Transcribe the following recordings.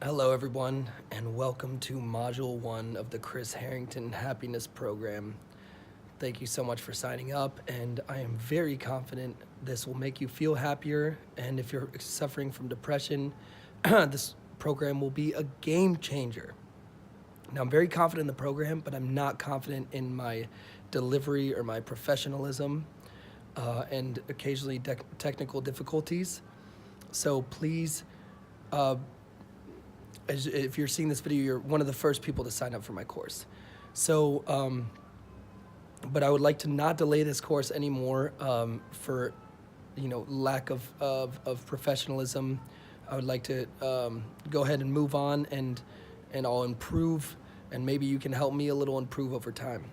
Hello, everyone, and welcome to Module 1 of the Chris Harrington Happiness Program. Thank you so much for signing up, and I am very confident this will make you feel happier. And if you're suffering from depression, this program will be a game changer. Now, I'm very confident in the program, but I'm not confident in my delivery or my professionalism and occasionally technical difficulties. So please, if you're seeing this video, you're one of the first people to sign up for my course. So, but I would like to not delay this course anymore for, lack of professionalism. I would like to go ahead and move on, and I'll improve, and maybe you can help me a little improve over time.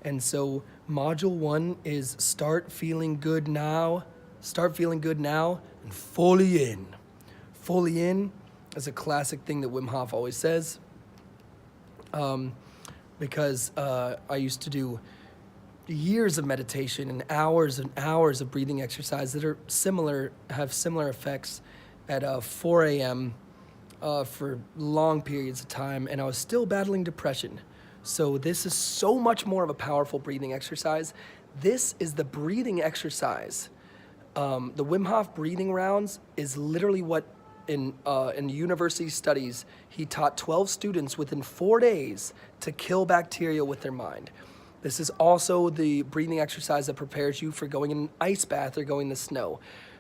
And so module 1 is start feeling good now, and fully in. Fully in is a classic thing that Wim Hof always says, because I used to do years of meditation and hours of breathing exercise that are have similar effects at 4 a.m. For long periods of time, and I was still battling depression. So this is so much more of a powerful breathing exercise. This is the breathing exercise. The Wim Hof breathing rounds is literally what in university studies, he taught 12 students within 4 days to kill bacteria with their mind. This is also the breathing exercise that prepares you for going in an ice bath or going in the snow.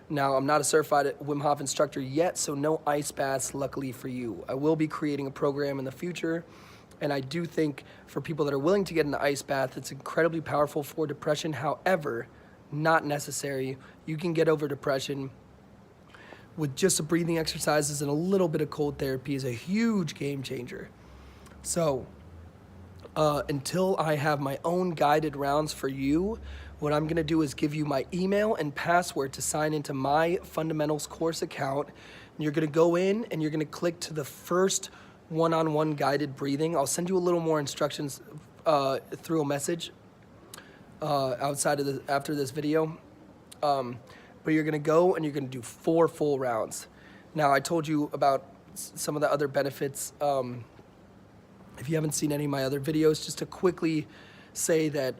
Now, I'm not a certified Wim Hof instructor yet, so no ice baths, luckily for you. I will be creating a program in the future, and I do think for people that are willing to get in the ice bath, it's incredibly powerful for depression. However, not necessary. You can get over depression with just the breathing exercises, and a little bit of cold therapy is a huge game changer. So until I have my own guided rounds for you, what I'm gonna do is give you my email and password to sign into my fundamentals course account. And you're gonna go in and you're gonna click to the first one-on-one guided breathing. I'll send you a little more instructions through a message after this video. But you're gonna go and you're gonna do 4 full rounds. Now, I told you about some of the other benefits. If you haven't seen any of my other videos, just to quickly say that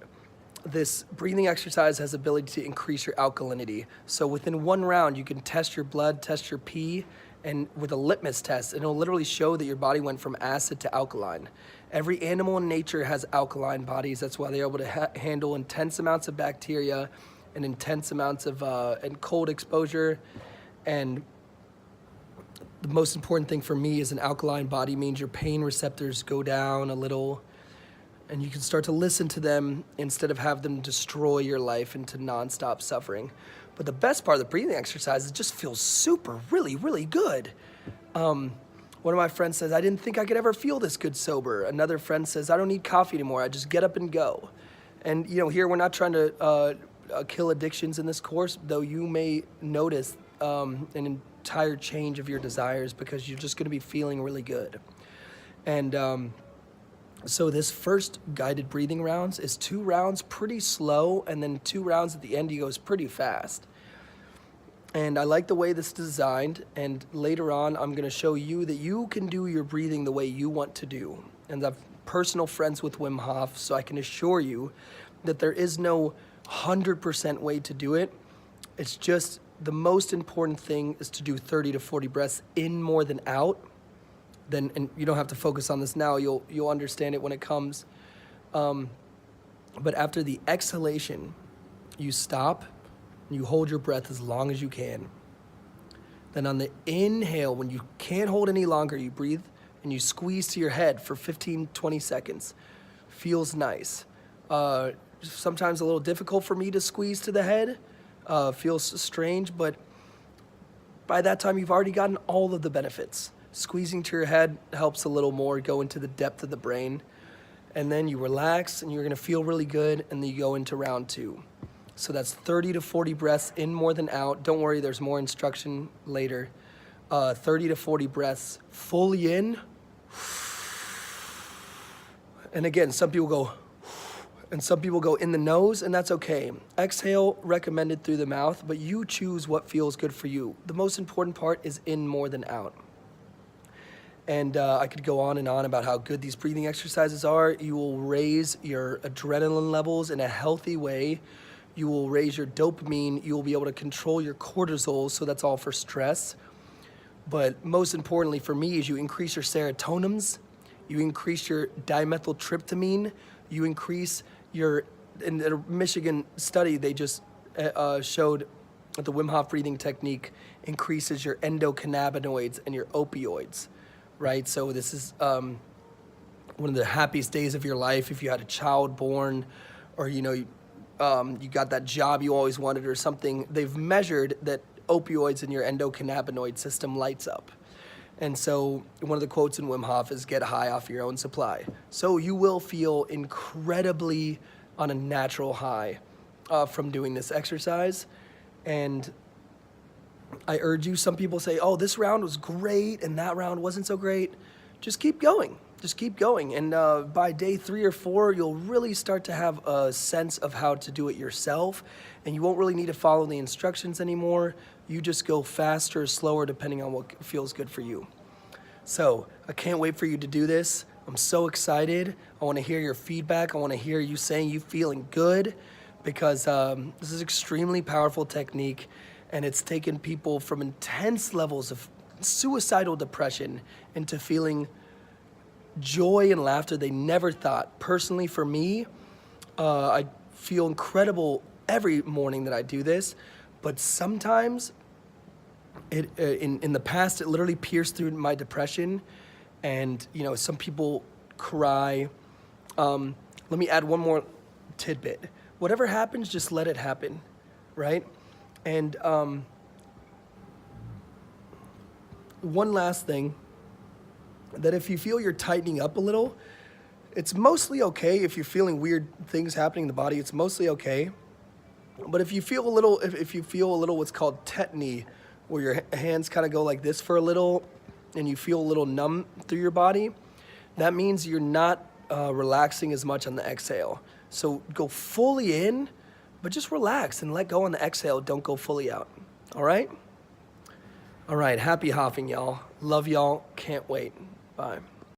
this breathing exercise has the ability to increase your alkalinity. So within 1 round, you can test your blood, test your pee, and with a litmus test, and it'll literally show that your body went from acid to alkaline. Every animal in nature has alkaline bodies. That's why they're able to handle intense amounts of bacteria and intense amounts of and cold exposure. And the most important thing for me is an alkaline body means your pain receptors go down a little, and you can start to listen to them instead of have them destroy your life into nonstop suffering. But the best part of the breathing exercise is it just feels really, really good. One of my friends says, I didn't think I could ever feel this good sober. Another friend says, I don't need coffee anymore. I just get up and go. And here we're not trying to kill addictions in this course, though you may notice an entire change of your desires because you're just going to be feeling really good. And so this first guided breathing rounds is 2 rounds pretty slow, and then 2 rounds at the end he goes pretty fast. And I like the way this is designed, and later on I'm going to show you that you can do your breathing the way you want to do. And I've personal friends with Wim Hof, so I can assure you that there is no 100% way to do it. It's just the most important thing is to do 30 to 40 breaths in more than out. Then, and you don't have to focus on this now, you'll understand it when it comes. But after the exhalation, you stop and you hold your breath as long as you can. Then on the inhale, when you can't hold any longer, you breathe and you squeeze to your head for 15, 20 seconds. Feels nice. Sometimes a little difficult for me to squeeze to the head. Feels strange, but by that time you've already gotten all of the benefits. Squeezing to your head helps a little more, go into the depth of the brain. And then you relax and you're gonna feel really good, and then you go into round 2. So that's 30 to 40 breaths in more than out. Don't worry, there's more instruction later. 30 to 40 breaths fully in. And again, some people go, and some people go in the nose, and that's okay. Exhale recommended through the mouth, but you choose what feels good for you. The most important part is in more than out. And I could go on and on about how good these breathing exercises are. You will raise your adrenaline levels in a healthy way. You will raise your dopamine. You will be able to control your cortisol, so that's all for stress. But most importantly for me is you increase your serotonins, you increase your dimethyltryptamine, you increase your, in the Michigan study, they just showed that the Wim Hof breathing technique increases your endocannabinoids and your opioids, right? So this is one of the happiest days of your life if you had a child born, or you got that job you always wanted or something. They've measured that opioids in your endocannabinoid system lights up. And so one of the quotes in Wim Hof is get high off your own supply. So you will feel incredibly on a natural high from doing this exercise. And I urge you, some people say, oh, this round was great and that round wasn't so great. Just keep going. Just keep going. And by day 3 or 4, you'll really start to have a sense of how to do it yourself. And you won't really need to follow the instructions anymore. You just go faster or slower depending on what feels good for you. So I can't wait for you to do this. I'm so excited. I want to hear your feedback. I want to hear you saying you feeling good, because this is extremely powerful technique, and it's taken people from intense levels of suicidal depression into feeling joy and laughter they never thought. Personally, for me, I feel incredible every morning that I do this, but sometimes in the past it literally pierced through my depression, and some people cry. Let me add one more tidbit. Whatever happens, just let it happen, right? And one last thing, that if you feel you're tightening up a little, it's mostly okay. If you're feeling weird things happening in the body, it's mostly okay. But if you feel a little, if you feel a little what's called tetany, where your hands kind of go like this for a little, and you feel a little numb through your body, that means you're not relaxing as much on the exhale. So go fully in, but just relax and let go on the exhale. Don't go fully out. All right? All right. Happy hoffing, y'all. Love y'all. Can't wait. Bye.